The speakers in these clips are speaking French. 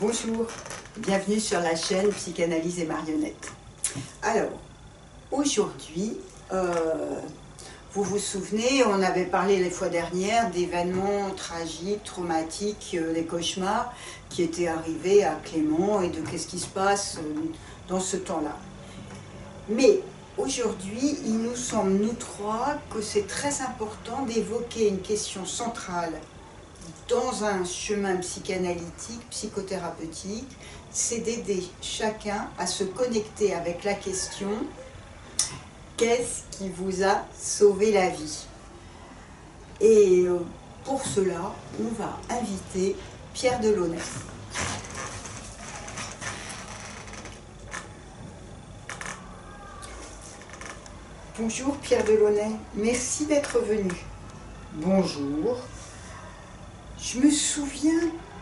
Bonjour, bienvenue sur la chaîne Psychanalyse et Marionnettes. Alors, aujourd'hui, vous vous souvenez, on avait parlé les fois dernières d'événements tragiques, traumatiques, des cauchemars qui étaient arrivés à Clément et de qu'est-ce qui se passe dans ce temps-là. Mais aujourd'hui, il nous semble, nous trois, que c'est très important d'évoquer une question centrale dans un chemin psychanalytique, psychothérapeutique, c'est d'aider chacun à se connecter avec la question « Qu'est-ce qui vous a sauvé la vie ?» Et pour cela, on va inviter Pierre Delaunay. Bonjour Pierre Delaunay, merci d'être venu. Bonjour. Je me souviens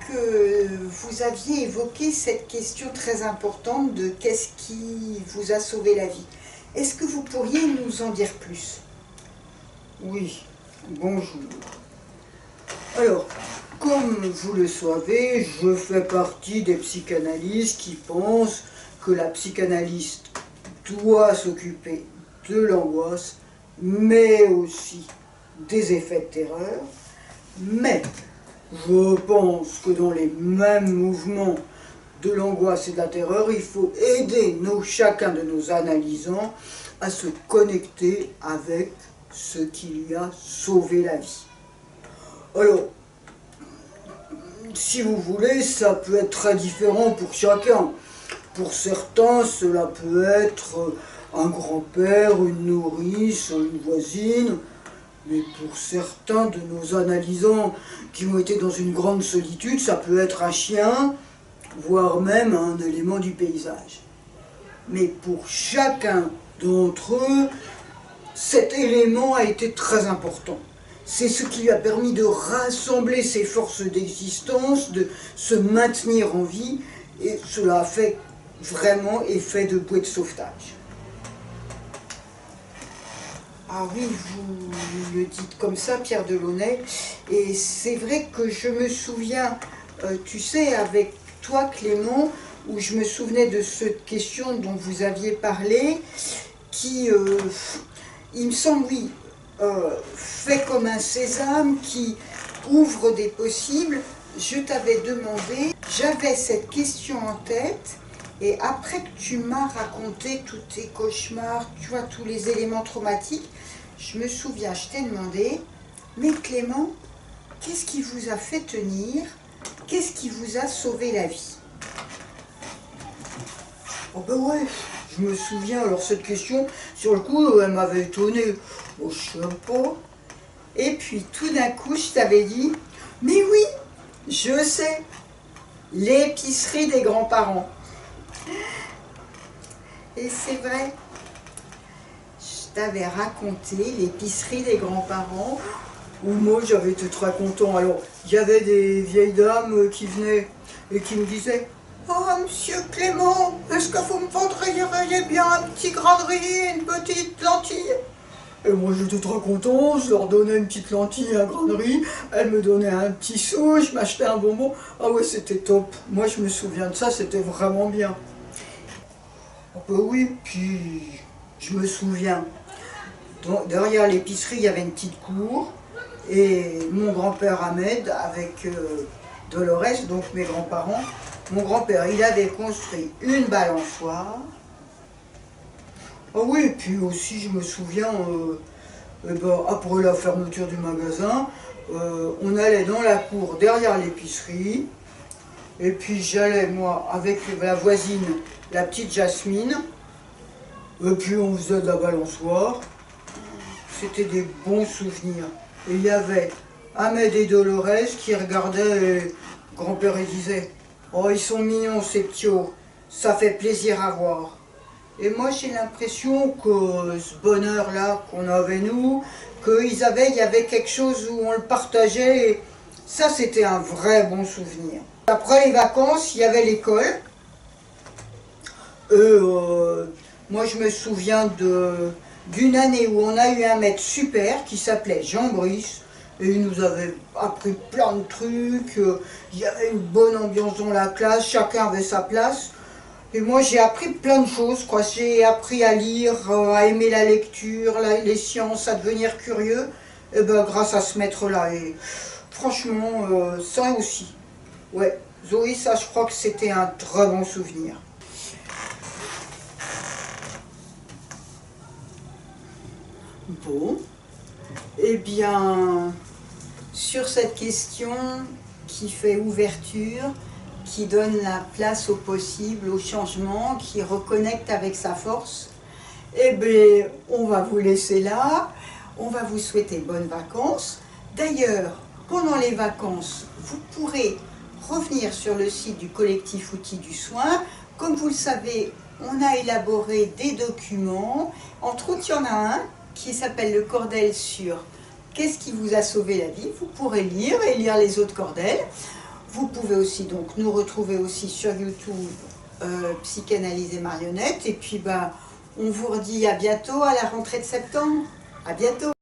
que vous aviez évoqué cette question très importante de qu'est-ce qui vous a sauvé la vie. Est-ce que vous pourriez nous en dire plus? Oui, bonjour. Alors, comme vous le savez, je fais partie des psychanalystes qui pensent que la psychanalyste doit s'occuper de l'angoisse, mais aussi des effets de terreur. Mais je pense que dans les mêmes mouvements de l'angoisse et de la terreur, il faut aider chacun de nos analysants à se connecter avec ce qui lui a sauvé la vie. Alors, si vous voulez, ça peut être très différent pour chacun. Pour certains, cela peut être un grand-père, une nourrice, une voisine. Mais pour certains de nos analysants qui ont été dans une grande solitude, ça peut être un chien, voire même un élément du paysage. Mais pour chacun d'entre eux, cet élément a été très important. C'est ce qui lui a permis de rassembler ses forces d'existence, de se maintenir en vie, et cela a fait vraiment effet de bouée de sauvetage. Ah oui, vous le dites comme ça, Pierre Delaunay, et c'est vrai que je me souviens, tu sais, avec toi Clément, où je me souvenais de cette question dont vous aviez parlé, qui, il me semble, oui, fait comme un sésame qui ouvre des possibles. Je t'avais demandé, j'avais cette question en tête, et après que tu m'as raconté tous tes cauchemars, tu vois, tous les éléments traumatiques, je me souviens, je t'ai demandé, mais Clément, qu'est-ce qui vous a fait tenir? Qu'est-ce qui vous a sauvé la vie? Oh ben ouais, je me souviens, alors cette question, sur le coup, elle m'avait étonné. Oh, je sais pas. Et puis tout d'un coup, je t'avais dit, mais oui, je sais, l'épicerie des grands-parents. Et c'est vrai, je t'avais raconté l'épicerie des grands-parents. Où moi j'avais été très content. Alors, il y avait des vieilles dames qui venaient et qui me disaient « Oh, monsieur Clément, est-ce que vous me vendriez bien un petit grain de riz, une petite lentille ?» Et moi j'étais très content, je leur donnais une petite lentille, un grain de riz, elles me donnaient un petit sou, je m'achetais un bonbon. Ah ouais, c'était top. Moi je me souviens de ça, c'était vraiment bien. Ah bah oui, puis je me souviens, derrière l'épicerie il y avait une petite cour, et mon grand-père Ahmed avec Dolores, donc mes grands-parents, mon grand-père il avait construit une balançoire. Ah oui, et puis aussi je me souviens, après la fermeture du magasin, on allait dans la cour derrière l'épicerie, et puis j'allais moi avec la voisine, la petite Jasmine, et puis on faisait de la balançoire. C'était des bons souvenirs. Et il y avait Ahmed et Dolores qui regardaient et grand-père et disait « Oh, ils sont mignons ces petits-os, ça fait plaisir à voir. » Et moi j'ai l'impression que ce bonheur-là qu'on avait nous, il y avait quelque chose où on le partageait, et ça c'était un vrai bon souvenir. Après les vacances, il y avait l'école. Moi je me souviens d'une année où on a eu un maître super qui s'appelait Jean Brice. Et il nous avait appris plein de trucs. Il y avait une bonne ambiance dans la classe, chacun avait sa place. Et moi j'ai appris plein de choses, quoi. J'ai appris à lire, à aimer la lecture, les sciences, à devenir curieux. Et ben grâce à ce maître-là. Et franchement, ça aussi. Ouais, Zoé, ça je crois que c'était un très bon souvenir. Bon, eh bien, sur cette question qui fait ouverture, qui donne la place au possible, au changement, qui reconnecte avec sa force, eh bien, on va vous laisser là. On va vous souhaiter bonnes vacances. D'ailleurs, pendant les vacances, vous pourrez revenir sur le site du collectif Outils du Soin. Comme vous le savez, on a élaboré des documents. Entre autres, il y en a un qui s'appelle le cordel sur qu'est-ce qui vous a sauvé la vie. Vous pourrez lire et lire les autres cordels. Vous pouvez aussi donc nous retrouver aussi sur YouTube, Psychanalyse et Marionnettes. Et puis on vous redit à bientôt à la rentrée de septembre. À bientôt.